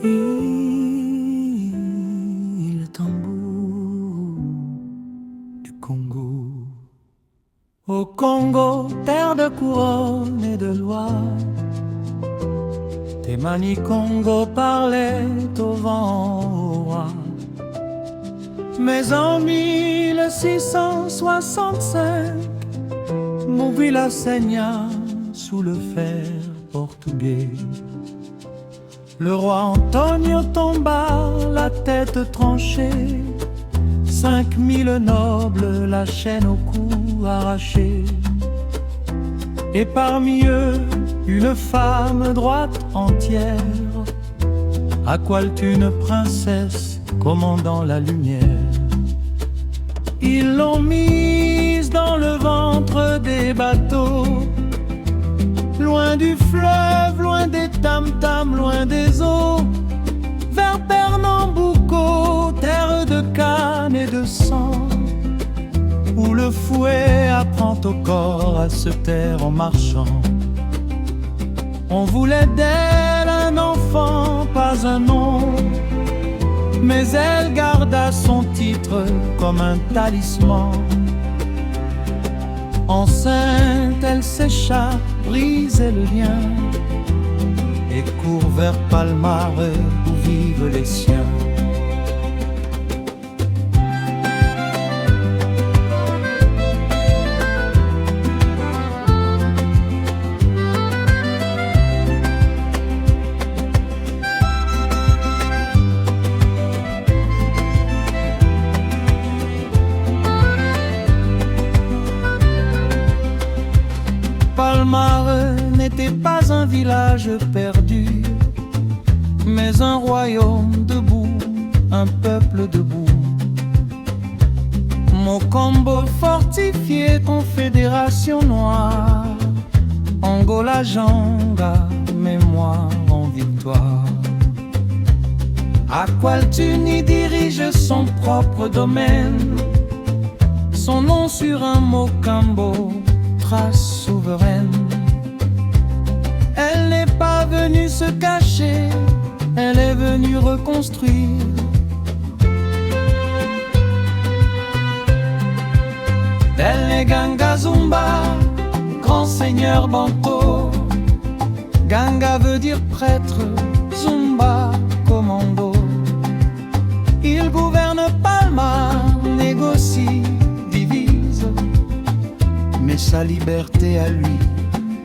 Il tambour du Congo. Au Congo, terre de couronne et de loi, tes Congo parlaient au vent, au roi. Mais en 1665, Mobila saigna sous le fer portugais. Le roi Antonio tomba, la tête tranchée. 5000 nobles, la chaîne au cou arrachée. Et parmi eux, une femme droite entière, à une princesse commandant la lumière. Ils l'ont mise dans le ventre des bateaux, loin du fleuve, loin des tam-tams, loin des eaux, vers Pernambuco, terre de canne et de sang, où le fouet apprend au corps à se taire en marchant. On voulait d'elle un enfant, pas un nom, mais elle garda son titre comme un talisman. Enceinte, elle s'échappe, brisait le lien, et court vers Palmar où vivent les siens. Palmar n'était pas un village perdu, mais un royaume debout, un peuple debout. Mocambo fortifié, confédération noire, Angola, Janga, mémoire en victoire. Aqualtuni dirige son propre domaine, son nom sur un Mocambo, trace souveraine. Elle n'est pas venue se cacher, elle est venue reconstruire. Elle est Ganga Zumba, grand seigneur Banto. Ganga veut dire prêtre, Zumba, commando. Il gouverne Palmar, négocie, divise, mais sa liberté à lui,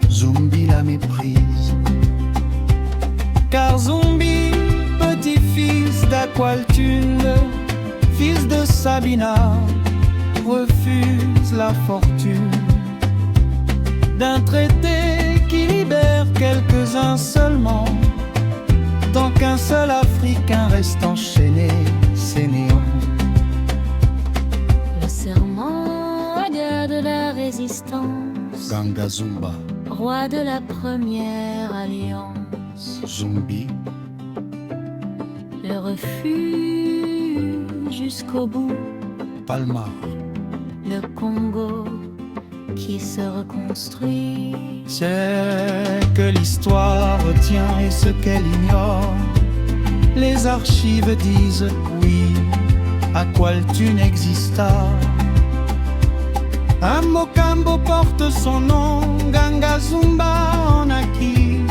Zumbi la méprise. Car Zumbi, petit-fils d'Aqualtune, fils de Sabina, refuse la fortune d'un traité qui libère quelques-uns seulement, tant qu'un seul Africain reste enchaîné, c'est néant. Le serment de la résistance, Ganga Zumba, roi de la première alliance, Zumbi, le refus jusqu'au bout, Palmar, le Congo qui se reconstruit. C'est que l'histoire retient et ce qu'elle ignore. Les archives disent oui, Aqualtune exista. Un Mocambo porte son nom, Ganga Zumba en acquis.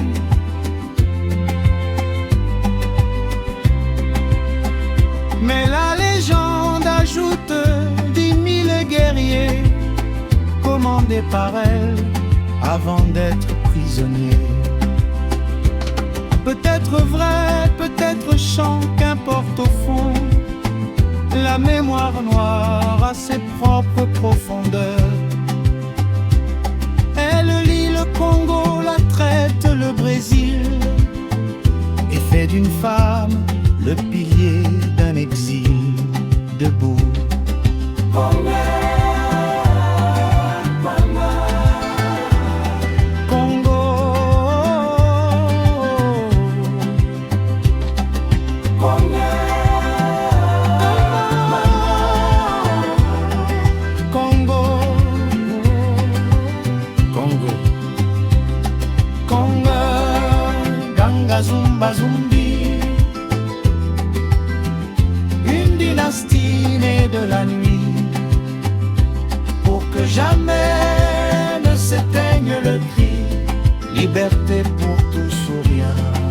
Mais la légende ajoute 10 000 guerriers commandés par elle avant d'être prisonniers. Peut-être vrai, peut-être chant, qu'importe au fond, la mémoire noire a ses propres profondeurs. Elle lit le Congo, la traite, le Brésil, et fait d'une femme le pilier d'un exil debout. Congo, Ganga Zumba Zumbi, destinée de la nuit, pour que jamais ne s'éteigne le cri, liberté pour tous ou rien.